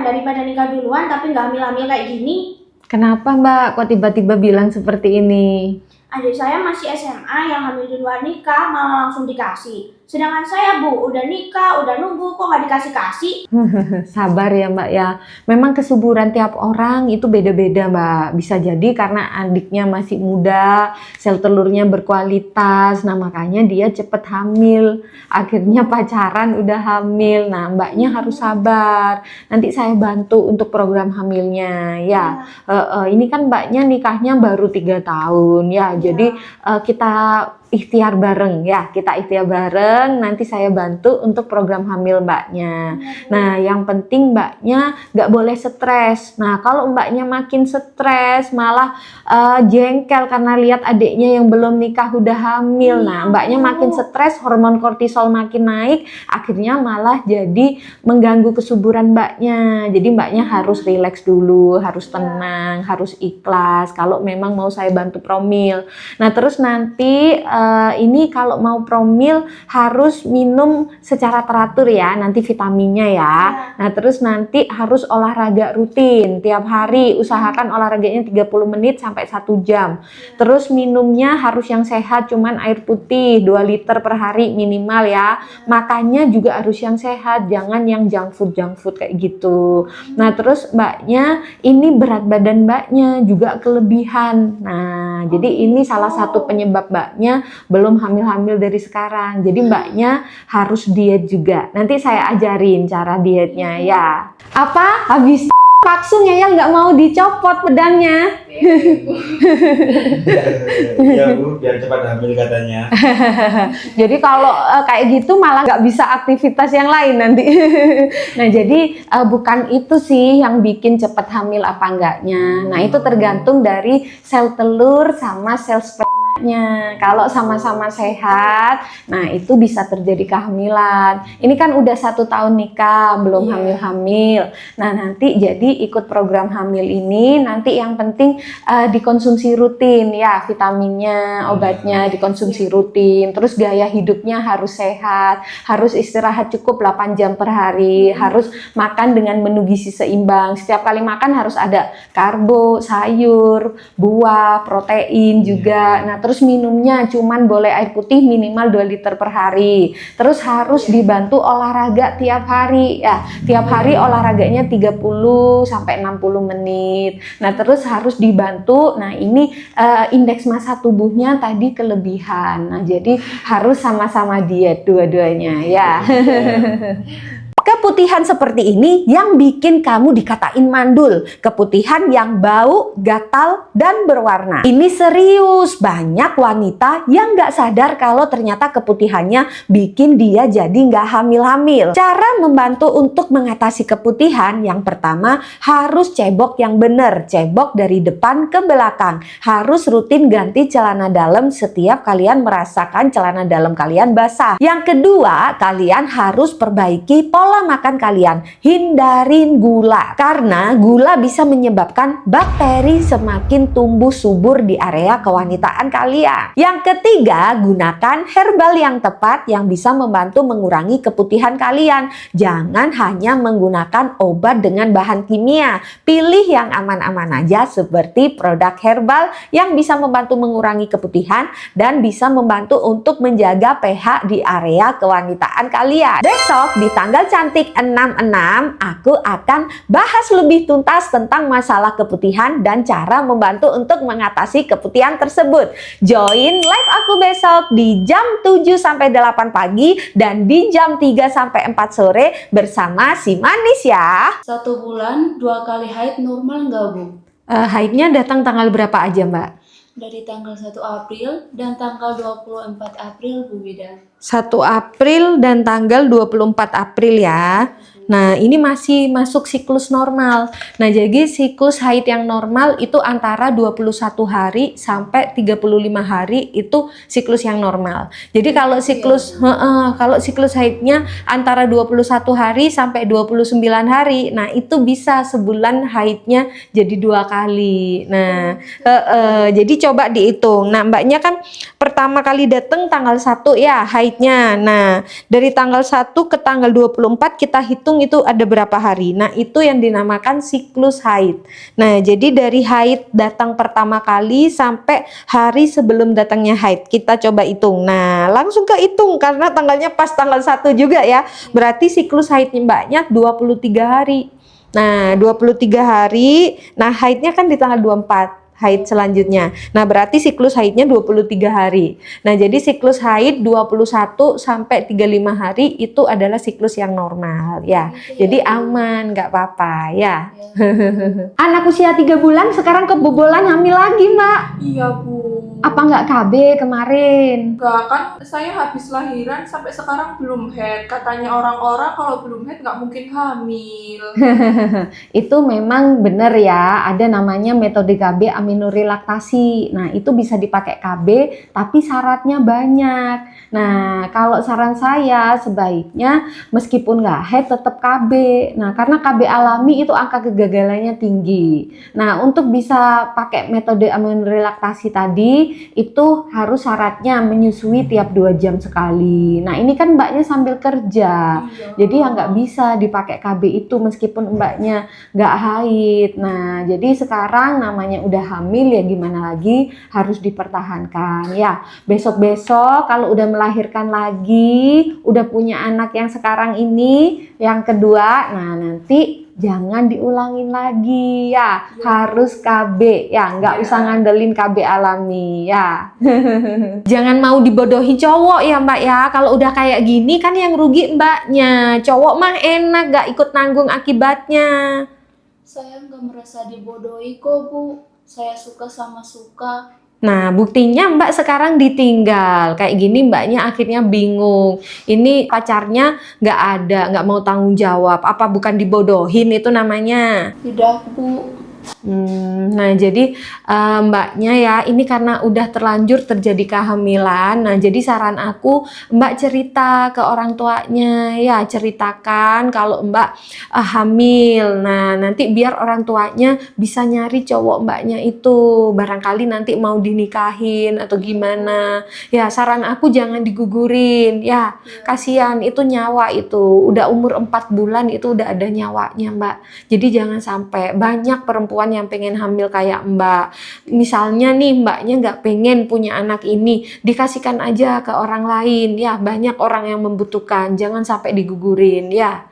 daripada nikah duluan tapi nggak hamil-hamil kayak gini. Kenapa Mbak kok tiba-tiba bilang seperti ini? Adik saya masih SMA yang hamil di luar nikah malah langsung dikasih. Sedangkan saya Bu, udah nikah, udah nunggu kok nggak dikasih-kasih. Sabar ya Mbak ya. Memang kesuburan tiap orang itu beda-beda Mbak. Bisa jadi karena adiknya masih muda, sel telurnya berkualitas. Nah makanya dia cepet hamil. Akhirnya pacaran udah hamil. Nah Mbaknya harus sabar. Nanti saya bantu untuk program hamilnya ya. Ini kan Mbaknya nikahnya baru 3 tahun ya. Jadi kita ikhtiar bareng ya, kita ikhtiar bareng, nanti saya bantu untuk program hamil Mbaknya. Nah yang penting Mbaknya nggak boleh stres. Nah kalau Mbaknya makin stres malah jengkel karena lihat adiknya yang belum nikah udah hamil, nah Mbaknya makin stres, hormon kortisol makin naik, akhirnya malah jadi mengganggu kesuburan Mbaknya. Jadi Mbaknya harus rileks dulu, harus tenang, harus ikhlas kalau memang mau saya bantu promil. Nah terus nanti ini kalau mau promil harus minum secara teratur ya, nanti vitaminnya ya. Nah terus nanti harus olahraga rutin tiap hari, usahakan olahraganya 30 menit sampai 1 jam. Terus minumnya harus yang sehat, cuman air putih 2 liter per hari minimal ya. Makannya juga harus yang sehat, jangan yang junk food kayak gitu. Nah terus Mbaknya ini berat badan Mbaknya juga kelebihan. Nah jadi ini salah satu penyebab Mbaknya belum hamil-hamil dari sekarang. Jadi Mbaknya harus diet juga. Nanti saya ajarin cara dietnya ya. Apa? Habis paksu ngeyel nggak mau dicopot pedangnya. Ya Bu, biar cepat hamil katanya. Jadi kalau kayak gitu malah nggak bisa aktivitas yang lain nanti. Nah jadi bukan itu sih yang bikin cepat hamil apa enggaknya. Nah itu tergantung dari sel telur sama sel sperma. Kalau sama-sama sehat, nah itu bisa terjadi kehamilan. Ini kan udah 1 tahun nikah, belum hamil-hamil. Nah nanti jadi ikut program hamil ini, nanti yang penting dikonsumsi rutin ya, vitaminnya, obatnya dikonsumsi rutin. Terus gaya hidupnya harus sehat, harus istirahat cukup 8 jam per hari, harus makan dengan menu gizi seimbang. Setiap kali makan harus ada karbo, sayur, buah, protein juga. Nah terus minumnya cuman boleh air putih minimal 2 liter per hari. Terus harus dibantu olahraga tiap hari ya. Tiap hari olahraganya 30 sampai 60 menit. Nah, terus harus dibantu. Nah, ini indeks massa tubuhnya tadi kelebihan. Nah, jadi harus sama-sama diet dua-duanya ya. Keputihan seperti ini yang bikin kamu dikatain mandul. Keputihan yang bau, gatal, dan berwarna. Ini serius, banyak wanita yang nggak sadar kalau ternyata keputihannya bikin dia jadi nggak hamil-hamil. Cara membantu untuk mengatasi keputihan, yang pertama harus cebok yang benar. Cebok dari depan ke belakang. Harus rutin ganti celana dalam setiap kalian merasakan celana dalam kalian basah. Yang kedua, kalian harus perbaiki pola makan kalian. Hindarin gula, karena gula bisa menyebabkan bakteri semakin tumbuh subur di area kewanitaan kalian. Yang ketiga, gunakan herbal yang tepat yang bisa membantu mengurangi keputihan kalian. Jangan hanya menggunakan obat dengan bahan kimia. Pilih yang aman-aman aja seperti produk herbal yang bisa membantu mengurangi keputihan dan bisa membantu untuk menjaga pH di area kewanitaan kalian. Besok di tanggal cantik 66, aku akan bahas lebih tuntas tentang masalah keputihan dan cara membantu untuk mengatasi keputihan tersebut. Join live aku besok di jam 7 sampai 8 pagi dan di jam 3 sampai 4 sore bersama si manis ya. 1 bulan 2 kali haid normal nggak Bu? Haidnya datang tanggal berapa aja Mbak? Dari tanggal 1 April dan tanggal 24 April Bu Bidan. 1 April dan tanggal 24 April ya. Nah ini masih masuk siklus normal. Nah jadi siklus haid yang normal itu antara 21 hari sampai 35 hari itu siklus yang normal. Jadi kalau siklus kalau siklus haidnya antara 21 hari sampai 29 hari, nah itu bisa sebulan haidnya jadi 2 kali. Nah jadi coba dihitung. Nah Mbaknya kan pertama kali datang tanggal 1 ya haidnya. Nah dari tanggal 1 ke tanggal 24 kita hitung dihitung itu ada berapa hari. Nah, itu yang dinamakan siklus haid. Nah, jadi dari haid datang pertama kali sampai hari sebelum datangnya haid. Kita coba hitung. Nah, langsung kehitung karena tanggalnya pas tanggal 1 juga ya. Berarti siklus haidnya Mbaknya 23 hari. Nah, 23 hari. Nah, haidnya kan di tanggal 24. Haid selanjutnya. Nah, berarti siklus haidnya 23 hari. Nah, jadi siklus haid 21 sampai 35 hari itu adalah siklus yang normal ya. Jadi aman, nggak apa-apa ya. Anak usia 3 bulan sekarang kebobolan hamil lagi, Mbak. Iya, Bu. Apa nggak KB kemarin? Enggak, kan saya habis lahiran sampai sekarang belum head. Katanya orang-orang kalau belum head nggak mungkin hamil. Itu memang benar ya, ada namanya metode KB aminurilaktasi. Nah, itu bisa dipakai KB, tapi syaratnya banyak. Nah, kalau saran saya sebaiknya meskipun nggak head tetap KB. Nah, karena KB alami itu angka kegagalannya tinggi. Nah, untuk bisa pakai metode aminurilaktasi tadi, itu harus syaratnya menyusui tiap 2 jam sekali. Nah, ini kan Mbaknya sambil kerja. Jadi ya nggak bisa dipakai KB itu meskipun Mbaknya nggak haid. Nah, jadi sekarang namanya udah hamil ya gimana lagi, harus dipertahankan ya. Besok-besok kalau udah melahirkan lagi, udah punya anak yang sekarang ini, yang kedua, nah nanti jangan diulangin lagi ya, harus KB ya, nggak usah ngandelin KB alami ya. Jangan mau dibodohi cowok ya Mbak ya, kalau udah kayak gini kan yang rugi Mbaknya, cowok mah enak gak ikut nanggung akibatnya. Saya nggak merasa dibodohi kok, Bu. Saya suka sama suka. Nah, buktinya Mbak sekarang ditinggal. Kayak gini Mbaknya akhirnya bingung. Ini pacarnya nggak ada, nggak mau tanggung jawab. Apa bukan dibodohin itu namanya? Tidak, Bu. Nah jadi Mbaknya ya ini karena udah terlanjur terjadi kehamilan. Nah jadi saran aku Mbak cerita ke orang tuanya ya, ceritakan kalau Mbak hamil. Nah nanti biar orang tuanya bisa nyari cowok Mbaknya itu, barangkali nanti mau dinikahin atau gimana ya. Saran aku jangan digugurin ya, kasihan itu nyawa, itu udah umur 4 bulan itu udah ada nyawanya Mbak. Jadi jangan sampai banyak perempuan yang pengen hamil kayak Mbak. Misalnya nih Mbaknya nggak pengen punya anak ini, dikasihkan aja ke orang lain ya. Banyak orang yang membutuhkan, jangan sampai digugurin ya.